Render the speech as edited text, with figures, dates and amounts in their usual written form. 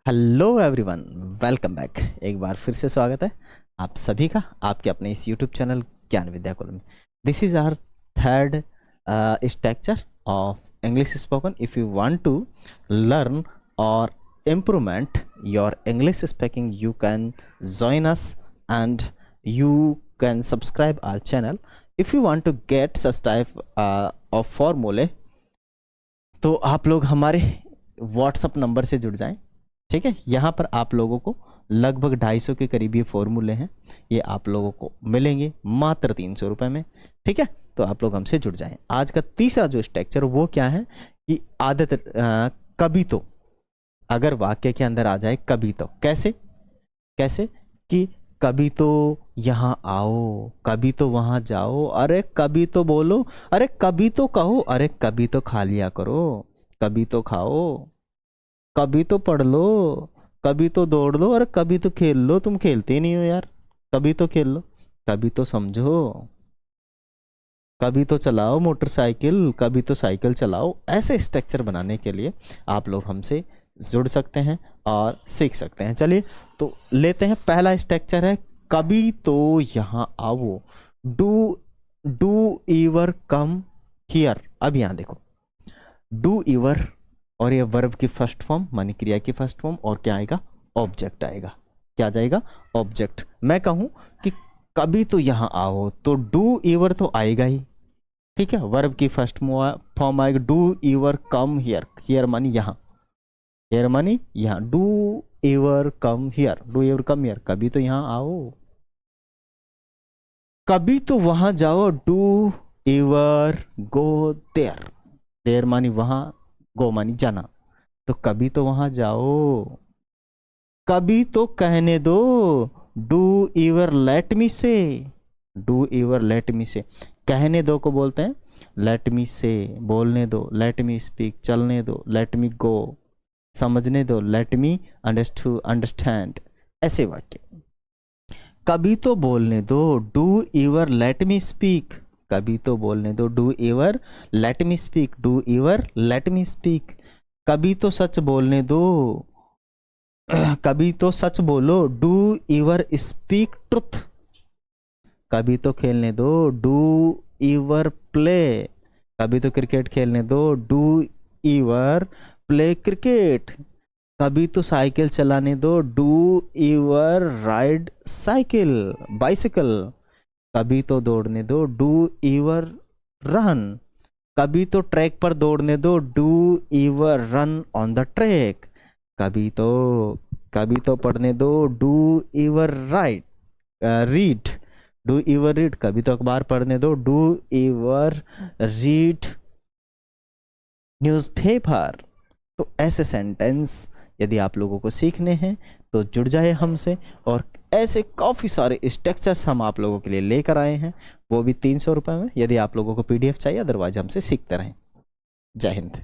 Hello everyone, welcome back. एक बार फिर से स्वागत है आप सभी का आपके अपने इस यूट्यूब चैनल ज्ञान विद्या कुल में। This is our third structure of English spoken. If you want to learn और improvement your English speaking, you can join us and you can subscribe our channel. If you want to get such type of formula, तो आप लोग हमारे WhatsApp number से जुड़ जाएं। ठीक है, यहाँ पर आप लोगों को लगभग 250 के करीब ये फॉर्मूले हैं, ये आप लोगों को मिलेंगे मात्र 300 रुपये में। ठीक है, तो आप लोग हमसे जुड़ जाएं। आज का तीसरा जो स्ट्रक्चर वो क्या है कि आदत कभी तो, अगर वाक्य के अंदर आ जाए कभी तो, कैसे कैसे कि कभी तो यहाँ आओ, कभी तो वहाँ जाओ, अरे कभी तो बोलो, अरे कभी तो कहो, अरे कभी तो खा लिया करो, कभी तो खाओ, कभी तो पढ़ लो, कभी तो दौड़ लो, और कभी तो खेल लो। तुम खेलते ही नहीं हो यार, कभी तो खेल लो, कभी तो समझो, कभी तो चलाओ मोटरसाइकिल, कभी तो साइकिल चलाओ। ऐसे स्ट्रक्चर बनाने के लिए आप लोग हमसे जुड़ सकते हैं और सीख सकते हैं। चलिए तो लेते हैं। पहला स्ट्रक्चर है कभी तो यहाँ आओ। Do ever come here. अब यहाँ देखो, डू ईवर और ये वर्ब की फर्स्ट फॉर्म मानी क्रिया की फर्स्ट फॉर्म, और क्या आएगा? ऑब्जेक्ट आएगा। क्या जाएगा? ऑब्जेक्ट। मैं कहूं कि कभी तो यहाँ आओ, तो डू ईवर तो आएगा ही। ठीक है, वर्ब की फर्स्ट फॉर्म आएगा do ever come here. Here मानी यहाँ, हियर मानी यहाँ। Do ever come here, do ever come here, कभी तो यहाँ आओ। कभी तो वहां जाओ, do ever go there. There मानी वहां, गो मानी जाना, तो कभी तो वहां जाओ। कभी तो कहने दो, डू ईवर लेट मी से। डू ईवर लेट मी से, कहने दो को बोलते हैं लेट मी से, बोलने दो, लेट मी स्पीक, चलने दो, लेट मी गो, समझने दो, लेट मी अंडरस्टैंड। ऐसे वाक्य। कभी तो बोलने दो, डू ईवर लेट मी स्पीक। कभी तो बोलने दो, do ईवर let me speak, do ईवर let me speak. कभी तो सच बोलने दो, कभी तो सच बोलो, डू ईवर स्पीक ट्रुथ। कभी तो खेलने दो, डू ईवर प्ले। कभी तो क्रिकेट खेलने दो, डू ईवर प्ले क्रिकेट। कभी तो साइकिल चलाने दो, डू ईवर राइड साइकिल बाइसिकल। कभी तो दौड़ने दो, डू ईवर रन। कभी तो ट्रैक पर दौड़ने दो, do ईवर run on the track. कभी तो पढ़ने दो, डू ईवर रीड। डू ईवर रीड, कभी तो अखबार पढ़ने दो, डू ईवर रीड न्यूज़पेपर। तो ऐसे सेंटेंस यदि आप लोगों को सीखने हैं तो जुड़ जाए हमसे। और ऐसे काफ़ी सारे स्ट्रक्चर्स हम आप लोगों के लिए लेकर आए हैं, वो भी 300 रुपये में। यदि आप लोगों को PDF चाहिए, अदरवाइज हमसे सीखते रहें। जय हिंद।